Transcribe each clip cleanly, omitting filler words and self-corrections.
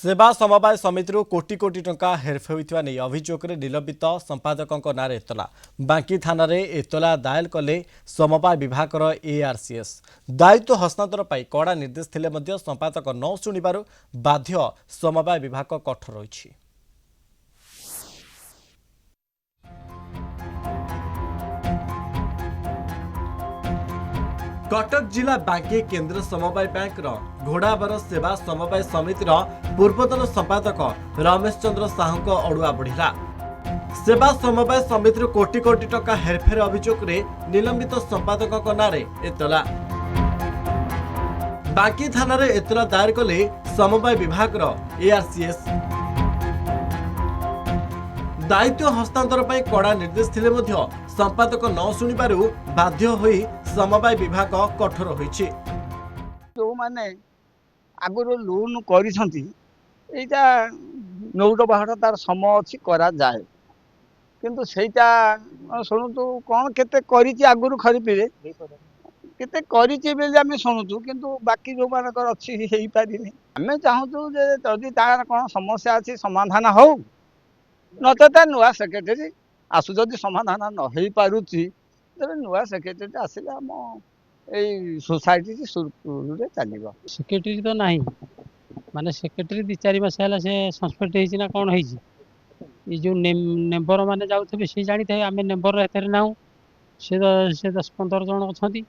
सेवा समवाय समिति कोटी कोटी टंका हेरफेर होइथिबा नै अभियोगरे निलंबित संपादकଙ୍କ नारे एतला बांकी थाना एतला दायल कले समवाय विभागर एआरसीएस दायित्व हस्तांतर पाई कड़ा निर्देश थिले मध्य संपादक न शुणिबारु बाध्य समवाय विभाग कठोर रहिछि। कटक जिला बांकी केन्द्र समवाय बैंक घोड़ाबर सेवा समवाय समितिर पूर्वतन संपादक रमेश चंद्र साहू अड़ुआ बढ़िला सेवा समवाय समितिर कोटी कोटी टंका हेरफेर अभियोग निलंबित संपादक नारे एतला बांकी थाना एतला दायर कले समवाय विभाग एआरसीएस दायित्व हस्तांतर पर कड़ा निर्देश थिले मध्य संपादक न शुणिबारु बाध्य होई समवाय विभाग कठोर होईछि। जो माने आगुर लोन करिसंती एटा नौट बाहर तार समय अछि करा जाए किंतु सेटा सुनतु कोन केते करिछि आगुर खरीपिरे केते करिछि बेले आमे सुनुछु किंतु बाकी जो मानकर अछि हेई पारिनी आमे चाहूछु जे जदि तार कोन समस्या अछि समाधान हो नचेता नुआ सेक्रेटरी आसु जदि समाधान न हेई पारुछि तेरे नुआ सेक्रेटरी आसिले हम एई सोसाइटी सुरपुरे चलिबो। सेक्रेटरी तो नहीं माने सेक्रेटरी 2-4 मास है से सस्पेंड होइछि ना कोन होइछि ई जो नेम्बर माने जाउथबे से जानि थे आमे नेम्बर एथरे नाउ से 10-15 जन अछंती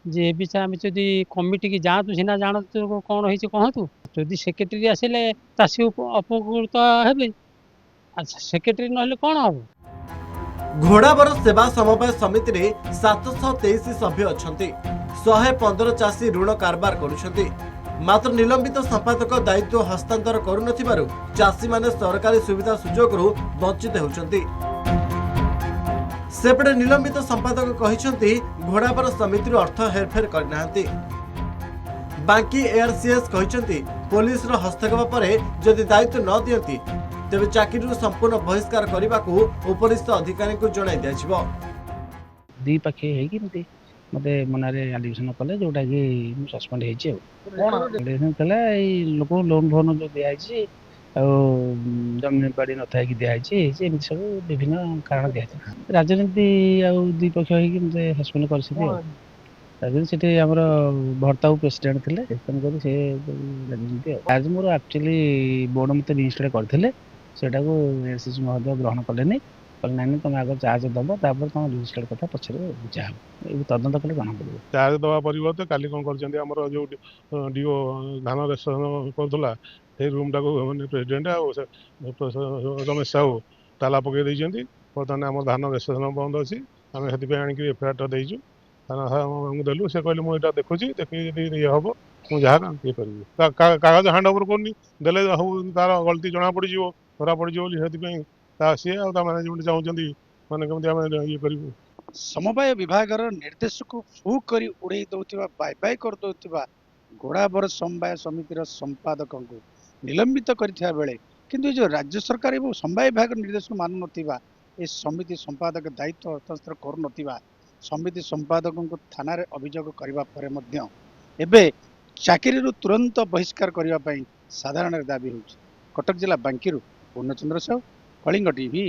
जे बिचा आमे जदि कमिटी की जातु सिना जानतु कोन होइछि कहतु जदि सेक्रेटरी आसिले तासी अपकृत हेबे अच्छा सेक्रेटरी नहले कोन हबो। घोड़ाबर सेवा समवाय समिति रे 723 सभ्य अछंती 115 चाषी ऋण कारबार करुछंती मात्र निलंबित संपादक दायित्व हस्तांतर करुनथिबारु चाषी माने सरकारी सुविधा सुजोग रु वंचित होउछंती। सेपटे निलंबित संपादक कहिसंती घोड़ाबर समिति अर्थ हेरफेर करनाहंती बांकी एआरसीएस कहिसंती पुलिस रो हस्तक्षेप परे जदि दायित्व न दियंती तेबे चाकरी संपूर्ण बहिष्कार करने को उपरिस्थ अधिकारी को जणाई दिया दी पाखे है कि मते मनारे एलिगेशन कले जोटा कि सस्पेंड हेछि कोन एलिगेशन कले ए लोक लोन फोन जो दिया छि आ जमीन बाड़ी न थाई कि दिया छि एमि सब विभिन्न कारण दिया छि राजनीति आ दी पक्ष है कि मते सस्पेंड करछि राजनीति सेठी हमर भर्ता प्रेसिडेंट थिले तन करी से राजनीति आज मोर एक्चुअली बोर्ड मते रजिस्टर करथिले सेटा को एसएससी महोदय ग्रहण कले नहीं कल नानी तुम आगे चार्ज दब तापर तुम रजिस्टर कथा पछरे बुझा ए तदंत कले जଣା पड़िबो चार्ज दवा परिवर्ते काली कोन करचंदी हमर जो डीओ धान रेशन करथला हे रूम टाको माने प्रेसिडेंट आ रमेश साहू ताला पके दैचंदी बर्तमान हमर धान रेशन बंद अछि हम हेति पे आनि कि एफआईआर दैछु थाना हम देलु से कहले मु एटा देखुची देखि यदि ये हबो मु जहा ये करबी कागज हैंड ओवर कोनी देले हो तार गलती जଣା पड़ी जिवो धरा पड़ी जिवो हेति पे ता सी आ ता मैनेजमेंट चाहउचंदी माने केमति हम ये करबू समवाय विभाग निर्देश को फू करी उड़े दौथिबा बाय बाय कर दौथिबा घोड़ाबर समवाय समितिर संपादक को निलंबित करिथिया बेले किंतु जो राज्य सरकार एवं समवाय विभाग निर्देश को मानु नथिबा ए समिति संपादक दायित्व हस्तांतर करू नथिबा समिति संपादक को थाना रे अभियोग करबा परे मध्य एबे चाकरी रु तुरंत बहिष्कार करबा पई साधारण दाबी होउछ। कटक जिला बांकीरू पूर्णचंद्र साहू कलिंग टीवी।